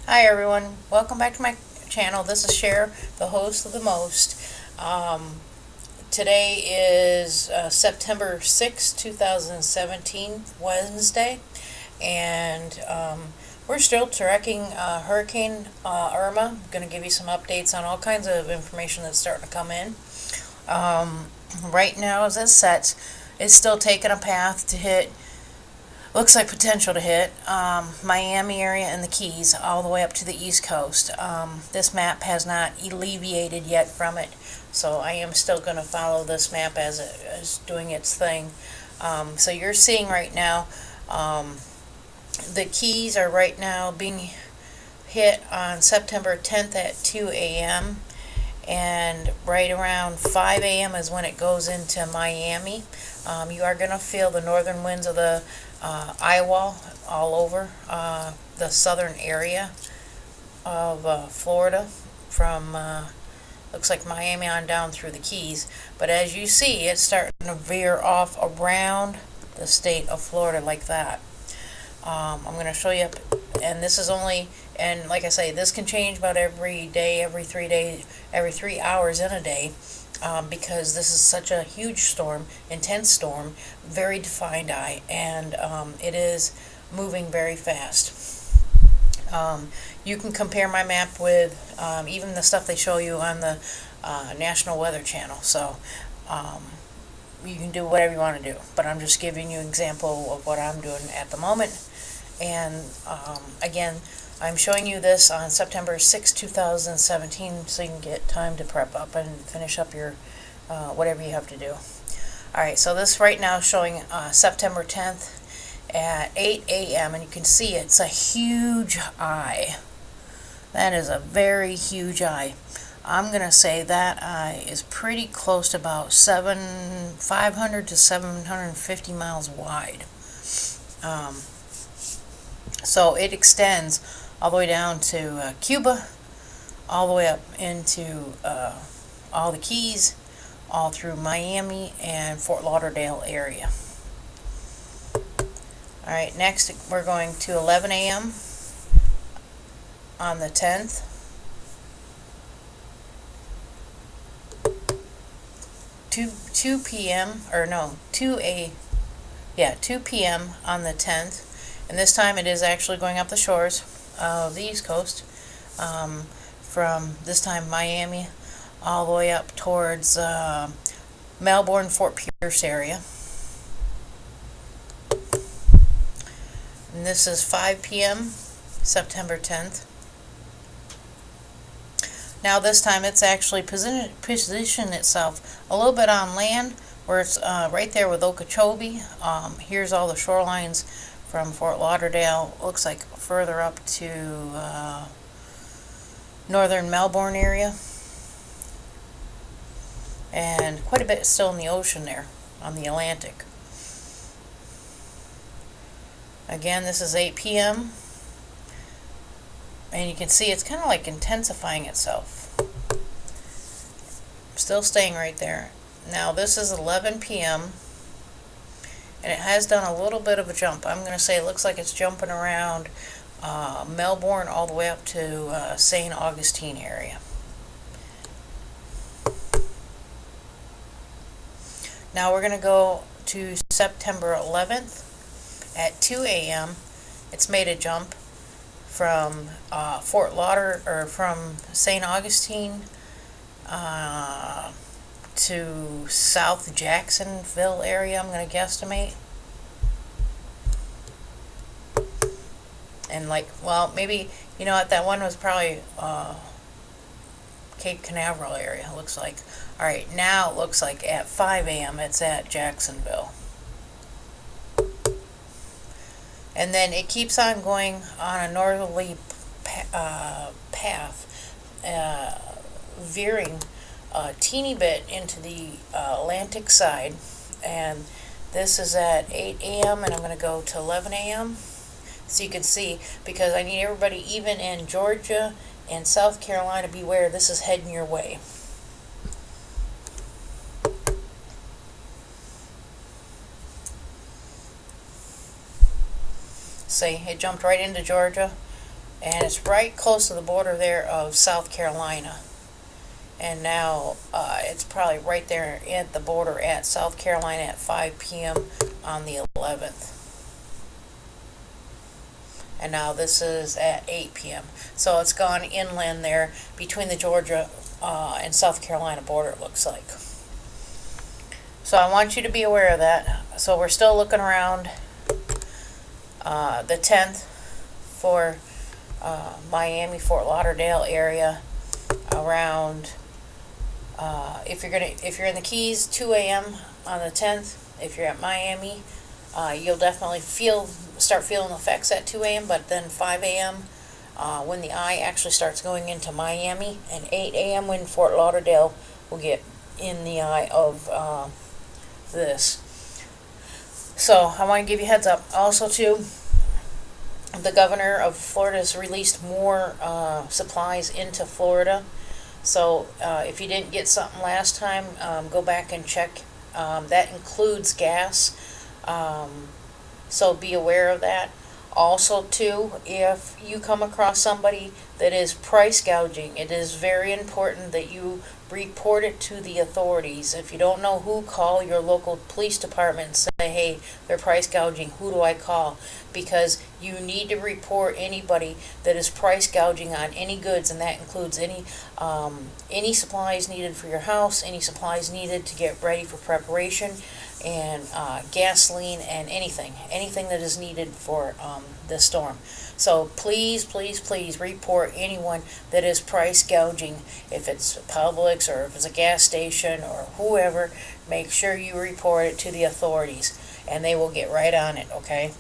Hi everyone, welcome back to my channel. This is Cher, the host of The Most. Today is September 6, 2017, Wednesday, and we're still tracking Hurricane Irma. I'm going to give you some updates on all kinds of information that's starting to come in. Right now, as it sets, it's still taking a path to hit. Looks like potential to hit Miami area and the Keys all the way up to the East Coast. This map has not alleviated yet from it, so I am still going to follow this map as it is doing its thing. So you're seeing right now the Keys are right now being hit on September 10th at 2 a.m. and right around 5 a.m. is when it goes into Miami. You are going to feel the northern winds of the eye wall all over the southern area of Florida from looks like Miami on down through the Keys. But as you see, it's starting to veer off around the state of Florida like that. I'm going to show you, and this is only, and like I say, this can change about every day, every 3 hours in a day. Because this is such a huge storm, intense storm, very defined eye, and it is moving very fast. You can compare my map with even the stuff they show you on the National Weather Channel, so you can do whatever you want to do, but I'm just giving you an example of what I'm doing at the moment. And again, I'm showing you this on September 6, 2017, so you can get time to prep up and finish up your whatever you have to do. Alright, so this right now is showing September 10th at 8 a.m. and you can see it's a huge eye. That is a very huge eye. I'm going to say that eye is pretty close to about 500 to 750 miles wide. So it extends all the way down to Cuba, all the way up into all the Keys, all through Miami and Fort Lauderdale area. Alright, next we're going to 11 a.m. on the 10th. Two p.m. or no, 2 p.m. on the 10th. And this time it is actually going up the shores of the East Coast, from this time Miami all the way up towards Melbourne, Fort Pierce area. And this is 5 p.m. September 10th. Now this time it's actually positioned itself a little bit on land, where it's right there with Okeechobee. Here's all the shorelines from Fort Lauderdale, looks like further up to northern Melbourne area, and quite a bit still in the ocean there on the Atlantic. Again, this is 8 p.m. and you can see it's kind of like intensifying itself. Still staying right there. Now this is 11 p.m. and it has done a little bit of a jump. I'm going to say it looks like it's jumping around Melbourne all the way up to St. Augustine area. Now we're going to go to September 11th at 2 a.m. It's made a jump from from St. Augustine to South Jacksonville area, I'm going to guesstimate. And maybe, you know what, that one was probably Cape Canaveral area, it looks like. Alright, now it looks like at 5 a.m. it's at Jacksonville. And then it keeps on going on a northerly path, veering a teeny bit into the Atlantic side. And this is at 8 a.m. and I'm going to go to 11 a.m. so you can see, because I need everybody, even in Georgia and South Carolina, beware, this is heading your way. See, it jumped right into Georgia, and it's right close to the border there of South Carolina. And now it's probably right there at the border at South Carolina at 5 p.m. on the 11th. And now this is at 8 p.m. So it's gone inland there between the Georgia and South Carolina border, it looks like. So I want you to be aware of that. So we're still looking around the 10th for Miami, Fort Lauderdale area. Around if you're in the Keys, 2 a.m. on the 10th. If you're at Miami, you'll definitely start feeling the effects at 2 a.m. But then 5 a.m. When the eye actually starts going into Miami, and 8 a.m. when Fort Lauderdale will get in the eye of this. So I want to give you a heads up. Also, too, the governor of Florida has released more supplies into Florida. So if you didn't get something last time, go back and check. That includes gas. So be aware of that. Also, too, if you come across somebody that is price gouging, it is very important that you report it to the authorities. If you don't know who, call your local police department and say, hey, they're price gouging. Who do I call? Because you need to report anybody that is price gouging on any goods, and that includes any supplies needed for your house, any supplies needed to get ready for preparation, and gasoline, and anything that is needed for this storm. So please, please, please report anyone that is price gouging. If it's Publix or if it's a gas station or whoever, make sure you report it to the authorities, and they will get right on it, okay?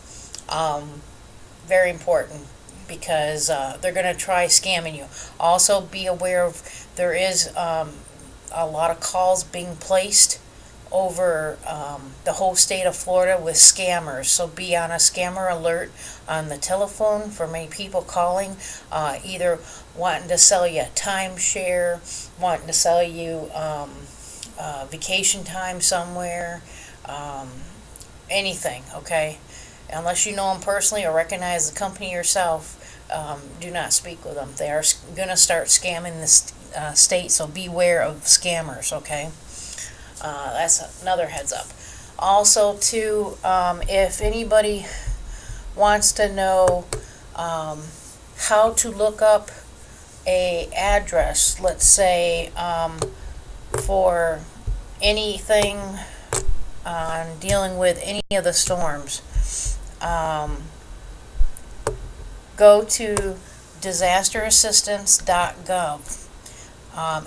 Very important, because they're going to try scamming you. Also, be aware of there is a lot of calls being placed over the whole state of Florida with scammers. So be on a scammer alert on the telephone for many people calling, either wanting to sell you a timeshare, wanting to sell you vacation time somewhere, anything, okay? Unless you know them personally or recognize the company yourself, do not speak with them. They are going to start scamming this state, so beware of scammers, okay? That's another heads up. Also, too, if anybody wants to know how to look up a address, let's say for anything on dealing with any of the storms, go to disasterassistance.gov.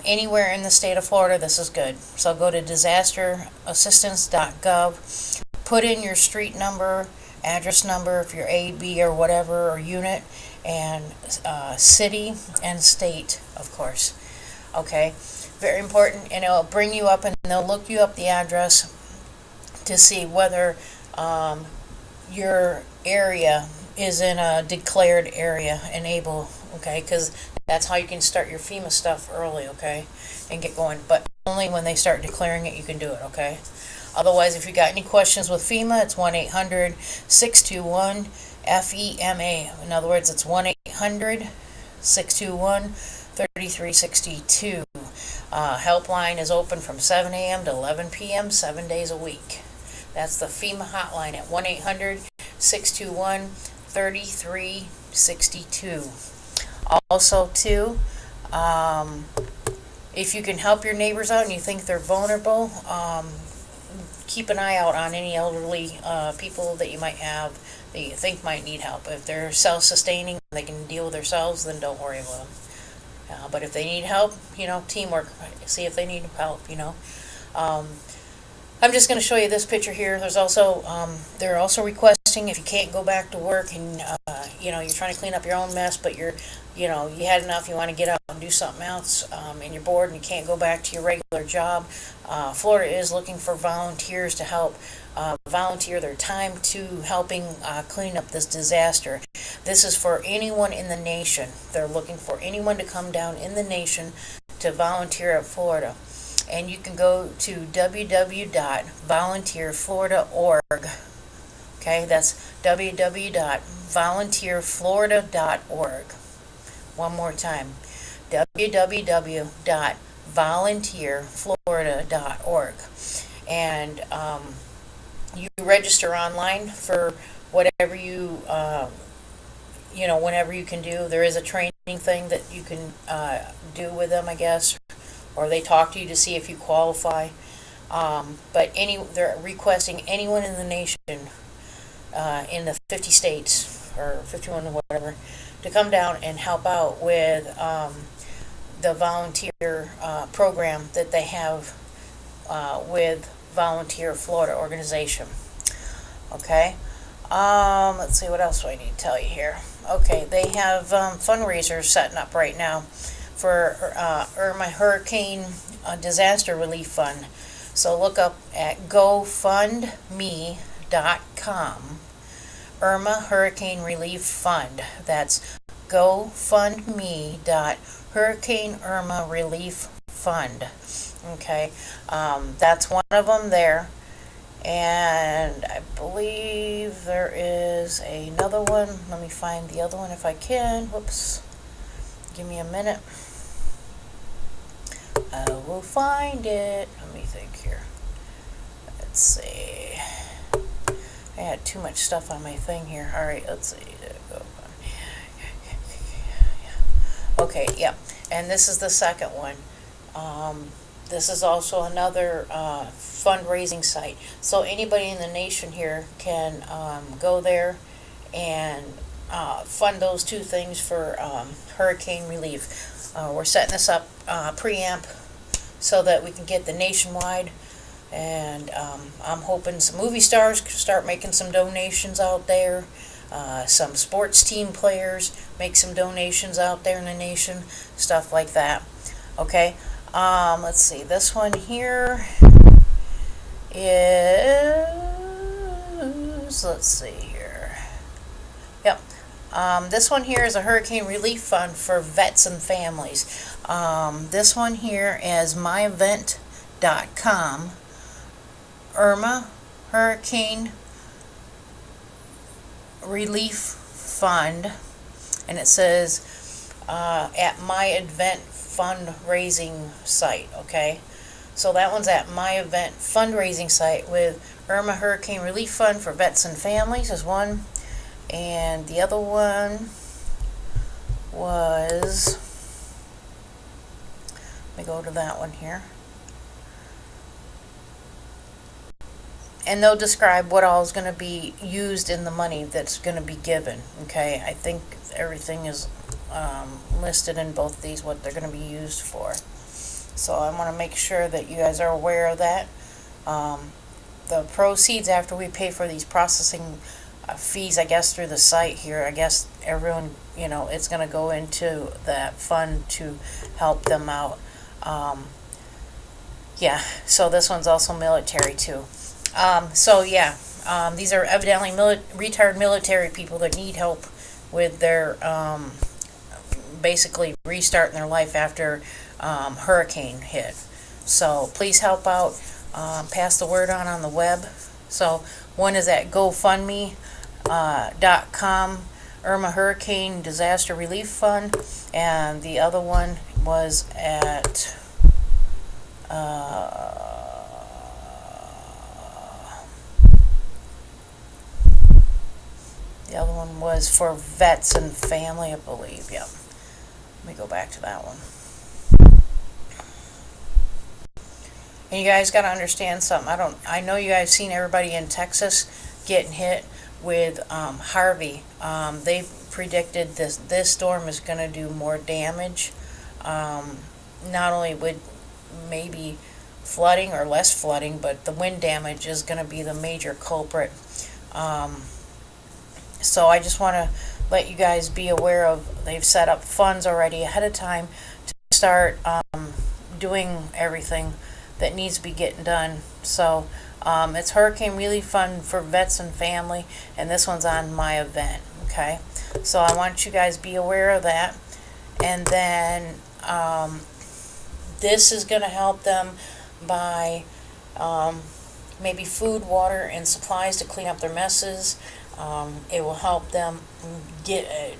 Anywhere in the state of Florida, this is good. So go to disasterassistance.gov, put in your street number, address number, if you're A, B, or whatever, or unit, and city and state, of course. Okay, very important, and it'll bring you up, and they'll look you up the address to see whether your area is in a declared area and able, okay, because that's how you can start your FEMA stuff early, okay, and get going. But only when they start declaring it, you can do it, okay? Otherwise, if you got any questions with FEMA, it's 1-800-621-FEMA. In other words, it's 1-800-621-3362. Helpline is open from 7 a.m. to 11 p.m. 7 days a week. That's the FEMA hotline at 1-800-621-3362. Also, too, if you can help your neighbors out and you think they're vulnerable, keep an eye out on any elderly people that you might have that you think might need help. If they're self-sustaining and they can deal with themselves, then don't worry about them. But if they need help, teamwork. See if they need help, I'm just going to show you this picture here. There's also, they're also requesting if you can't go back to work and, you're trying to clean up your own mess, but you had enough, you want to get out and do something else, and you're bored and you can't go back to your regular job. Florida is looking for volunteers to help volunteer their time to helping clean up this disaster. This is for anyone in the nation. They're looking for anyone to come down in the nation to volunteer at Florida. And you can go to www.volunteerflorida.org Okay, that's www.volunteerflorida.org. One more time, www.volunteerflorida.org. And you register online for whatever whenever you can do. There is a training thing that you can do with them, I guess, or they talk to you to see if you qualify. But they're requesting anyone in the nation, in the 50 states, or 51 or whatever, to come down and help out with the volunteer program that they have with Volunteer Florida organization. Okay. Let's see, what else do I need to tell you here? Okay, they have fundraisers setting up right now for Irma Hurricane Disaster Relief Fund. So look up at GoFundMe.com, Irma Hurricane Relief Fund. That's GoFundMe.Hurricane Irma Relief Fund. Okay, that's one of them there. And I believe there is another one. Let me find the other one if I can. Whoops. Give me a minute. I will find it. Let me think here. Let's see. I had too much stuff on my thing here. Alright, let's see. There we go. Okay, yeah. And this is the second one. This is also another fundraising site. So anybody in the nation here can go there and fund those two things for hurricane relief. We're setting this up preamp so that we can get the nationwide. And I'm hoping some movie stars start making some donations out there. Some sports team players make some donations out there in the nation. Stuff like that. Okay. Let's see, this one here is, let's see here, yep, this one here is a hurricane relief fund for vets and families. This one here is myevent.com, Irma Hurricane Relief Fund, and it says at my event fundraising site. Okay, so that one's at my event fundraising site with Irma Hurricane Relief Fund for vets and families is one, and the other one was, let me go to that one here, and they'll describe what all is going to be used in the money that's going to be given. Okay, I think everything is listed in both these, what they're going to be used for. So I want to make sure that you guys are aware of that. The proceeds after we pay for these processing fees, I guess, through the site here, I guess everyone, it's going to go into that fund to help them out. Yeah, so this one's also military too. So yeah, these are evidently retired military people that need help with their basically restarting their life after hurricane hit. So please help out, pass the word on the web. So one is at GoFundMe.com, Irma Hurricane Disaster Relief Fund, and the other one was at the other one was for vets and family, I believe. Yep. Let me go back to that one. And you guys got to understand something. I know you guys seen everybody in Texas getting hit with Harvey. They predicted this storm is going to do more damage. Not only with maybe flooding or less flooding, but the wind damage is going to be the major culprit. So I just want to let you guys be aware of, they've set up funds already ahead of time to start doing everything that needs to be getting done. So it's Hurricane Relief Fund for vets and family, and this one's on my event. Okay, so I want you guys to be aware of that. And then this is going to help them by maybe food, water, and supplies to clean up their messes. It will help them get,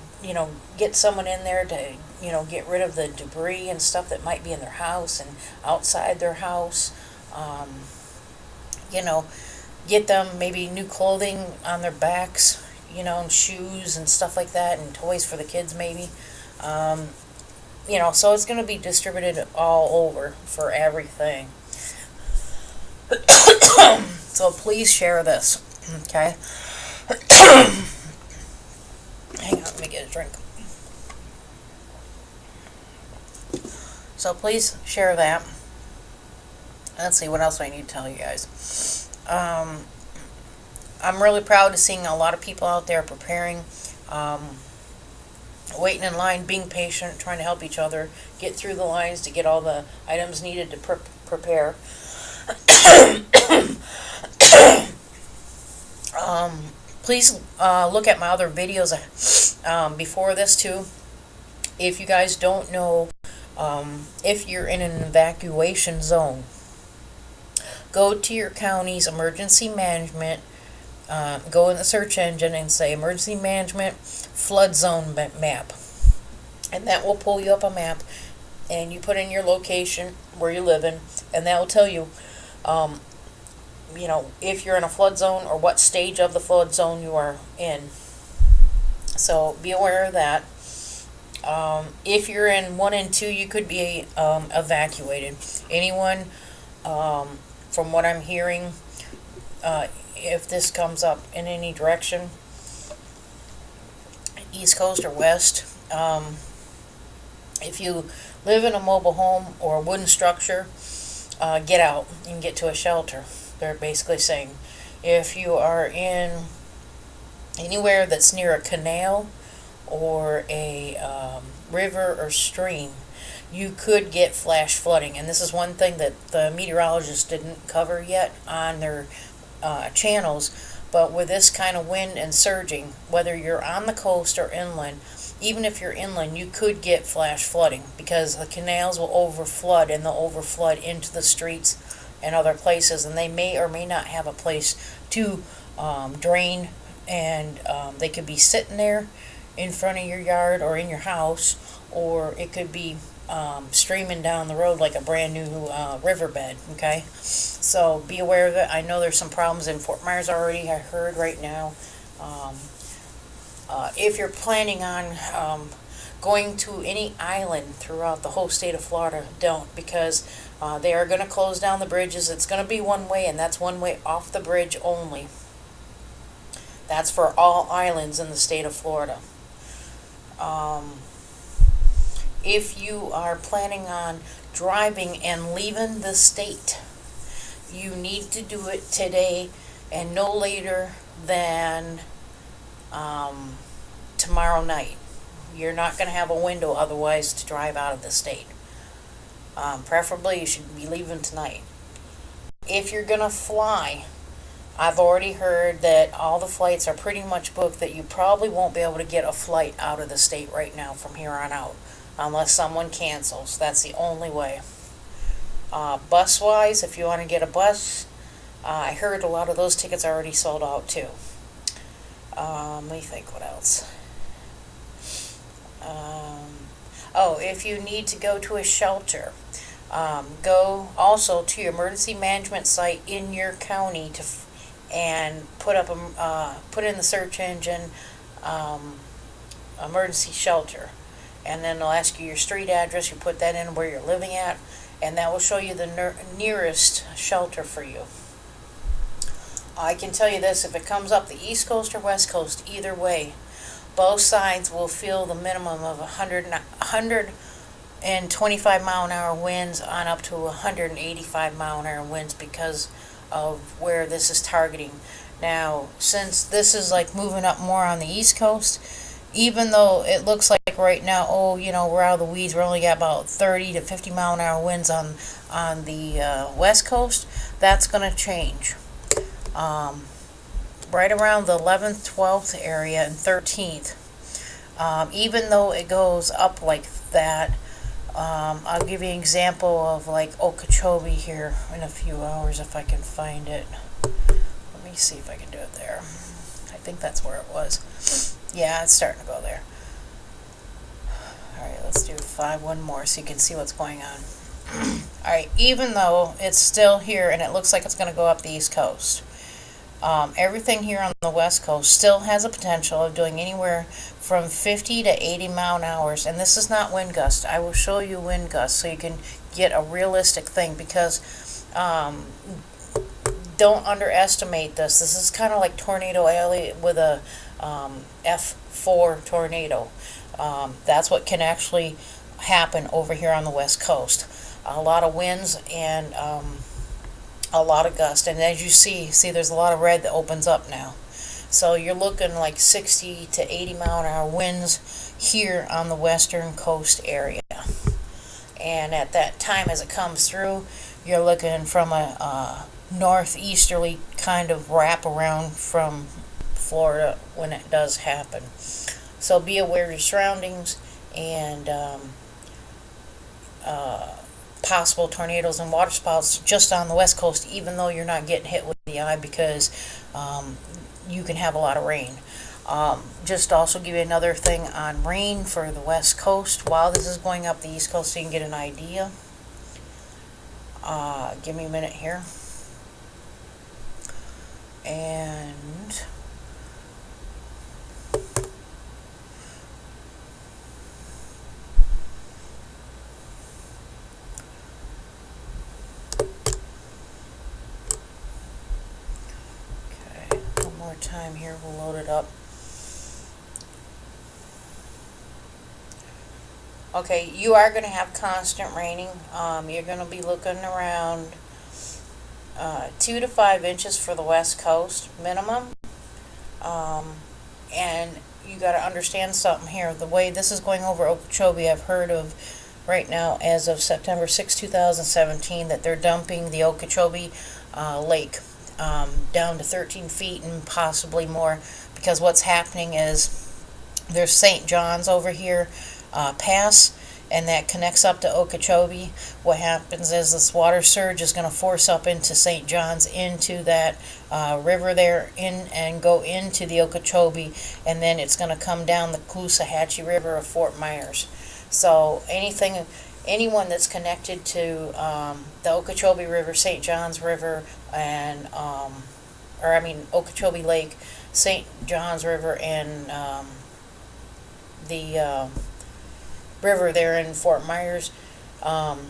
get someone in there to, get rid of the debris and stuff that might be in their house and outside their house. You know, get them maybe new clothing on their backs, and shoes and stuff like that, and toys for the kids maybe. So it's going to be distributed all over for everything. So please share this, okay? Hang on, let me get a drink. So please share that. Let's see, what else do I need to tell you guys? I'm really proud of seeing a lot of people out there preparing, waiting in line, being patient, trying to help each other get through the lines to get all the items needed to prepare. Please look at my other videos before this too. If you guys don't know, if you're in an evacuation zone, go to your county's emergency management, go in the search engine and say emergency management flood zone map, and that will pull you up a map, and you put in your location where you live in, and that will tell you if you're in a flood zone or what stage of the flood zone you are in. So be aware of that. If you're in 1 and 2, you could be evacuated. Anyone, from what I'm hearing, if this comes up in any direction, East Coast or West, if you live in a mobile home or a wooden structure, get out and get to a shelter. They're basically saying if you are in anywhere that's near a canal or a river or stream, you could get flash flooding. And this is one thing that the meteorologists didn't cover yet on their channels. But with this kind of wind and surging, whether you're on the coast or inland, even if you're inland, you could get flash flooding because the canals will overflood, and they'll overflood into the streets and other places, and they may or may not have a place to drain, and they could be sitting there in front of your yard or in your house, or it could be streaming down the road like a brand new riverbed. Okay, so be aware of it. I know there's some problems in Fort Myers already, I heard right now. If you're planning on going to any island throughout the whole state of Florida, don't, because they are going to close down the bridges. It's going to be one way, and that's one way off the bridge only. That's for all islands in the state of Florida. If you are planning on driving and leaving the state, you need to do it today and no later than tomorrow night. You're not going to have a window otherwise to drive out of the state. Preferably you should be leaving tonight. If you're going to fly, I've already heard that all the flights are pretty much booked, that you probably won't be able to get a flight out of the state right now from here on out unless someone cancels. That's the only way. Bus-wise, if you want to get a bus, I heard a lot of those tickets are already sold out too. Let me think what else. If you need to go to a shelter, go also to your emergency management site in your county and put in the search engine emergency shelter, and then they'll ask you your street address. You put that in where you're living at, and that will show you the nearest shelter for you. I can tell you this: if it comes up the East Coast or West Coast, either way, both sides will feel the minimum of 125 mile an hour winds on up to 185 mile an hour winds because of where this is targeting. Now, since this is like moving up more on the East Coast, even though it looks like right now, we're out of the weeds, we're only got about 30 to 50 mile an hour winds on the West Coast, that's going to change. Right around the 11th, 12th area and 13th, even though it goes up like that, I'll give you an example of like Okeechobee here in a few hours if I can find it. me see if I can do it there. I think that's where it was. Yeah, it's starting to go there. Alright, let's do 5 one more so you can see what's going on. Alright, even though it's still here and it looks like it's going to go up the East Coast, everything here on the West Coast still has a potential of doing anywhere from 50 to 80 mile an hour. And this is not wind gust. I will show you wind gusts so you can get a realistic thing, because don't underestimate this. This is kind of like Tornado Alley with a F4 tornado. That's what can actually happen over here on the West Coast. A lot of winds and a lot of gust, and as you see there's a lot of red that opens up now. So you're looking like 60 to 80 mile an hour winds here on the western coast area. And at that time, as it comes through, you're looking from a northeasterly kind of wrap around from Florida when it does happen. So be aware of your surroundings and possible tornadoes and water spouts just on the West Coast, even though you're not getting hit with the eye, because you can have a lot of rain. Just also give you another thing on rain for the West Coast while this is going up the East Coast so you can get an idea. Give me a minute here. And one more time here, we'll load it up. Okay, you are going to have constant raining. You're going to be looking around 2 to 5 inches for the West Coast minimum. And you got to understand something here. The way this is going over Okeechobee, I've heard of right now, as of September 6, 2017, that they're dumping the Okeechobee Lake down to 13 feet and possibly more, because what's happening is there's St. John's over here pass, and that connects up to Okeechobee. What happens is this water surge is going to force up into St. John's, into that river there, in and go into the Okeechobee, and then it's going to come down the Caloosahatchee River of Fort Myers. So anyone that's connected to the Okeechobee River, St. John's River, and Okeechobee Lake, St. John's River, and the river there in Fort Myers, and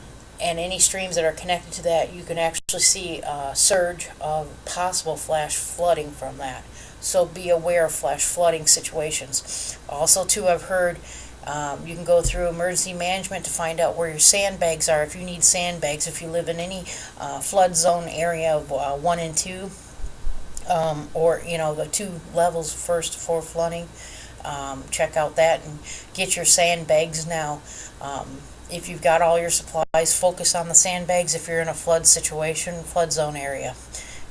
any streams that are connected to that, you can actually see a surge of possible flash flooding from that. So be aware of flash flooding situations. Also, too, I've heard you can go through emergency management to find out where your sandbags are. If you need sandbags, if you live in any flood zone area of 1 and 2, or the 2 levels first for flooding, check out that and get your sandbags now. If you've got all your supplies, focus on the sandbags if you're in a flood situation, flood zone area,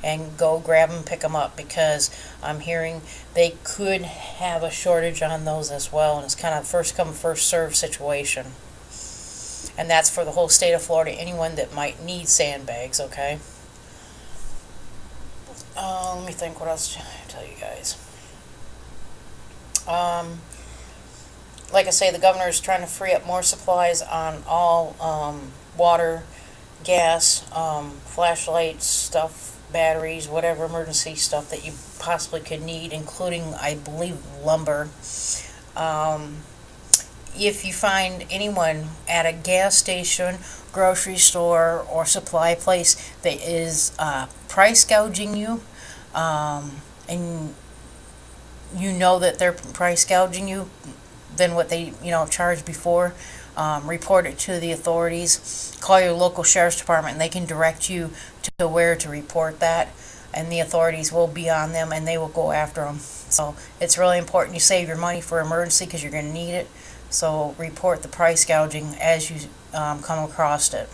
and go grab them, pick them up, because I'm hearing they could have a shortage on those as well, and it's kind of first come first serve situation. And that's for the whole state of Florida, anyone that might need sandbags. Okay, let me think what else to tell you guys. Like I say, the governor is trying to free up more supplies on all water, gas, flashlights, stuff, batteries, whatever emergency stuff that you possibly could need, including, I believe, lumber. If you find anyone at a gas station, grocery store, or supply place that is price gouging you, and you know that they're price gouging you than what they charged before, report it to the authorities. Call your local sheriff's department, and they can direct you to where to report that, and the authorities will be on them and they will go after them. So it's really important you save your money for emergency, because you're going to need it. So report the price gouging as you come across it.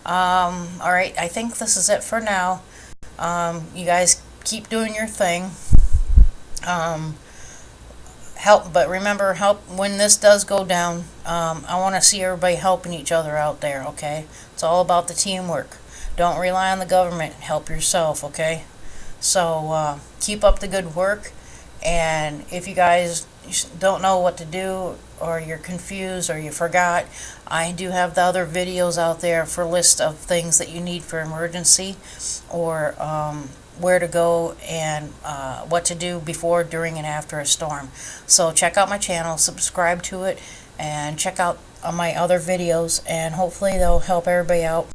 Alright, I think this is it for now. You guys keep doing your thing. But remember, help when this does go down. I want to see everybody helping each other out there. Okay, it's all about the teamwork. Don't rely on the government. Help yourself. Okay, So keep up the good work. And if you guys don't know what to do, or you're confused, or you forgot, I do have the other videos out there for a list of things that you need for emergency, or where to go, and what to do before, during, and after a storm. So check out my channel, subscribe to it, and check out my other videos, and hopefully they'll help everybody out.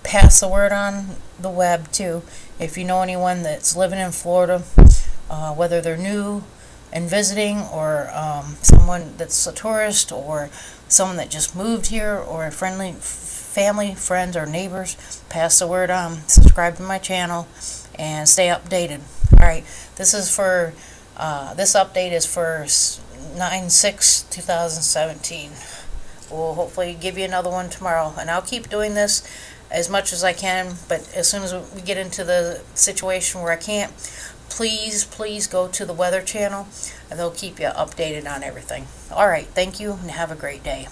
Pass the word on the web too. If you know anyone that's living in Florida, whether they're new and visiting, or someone that's a tourist, or someone that just moved here, or a friendly family, friends, or neighbors, pass the word on. Subscribe to my channel and stay updated. Alright, this update is for 9/6/2017. We'll hopefully give you another one tomorrow, and I'll keep doing this as much as I can, but as soon as we get into the situation where I can't, please go to the Weather Channel, and they'll keep you updated on everything. Alright, thank you, and have a great day.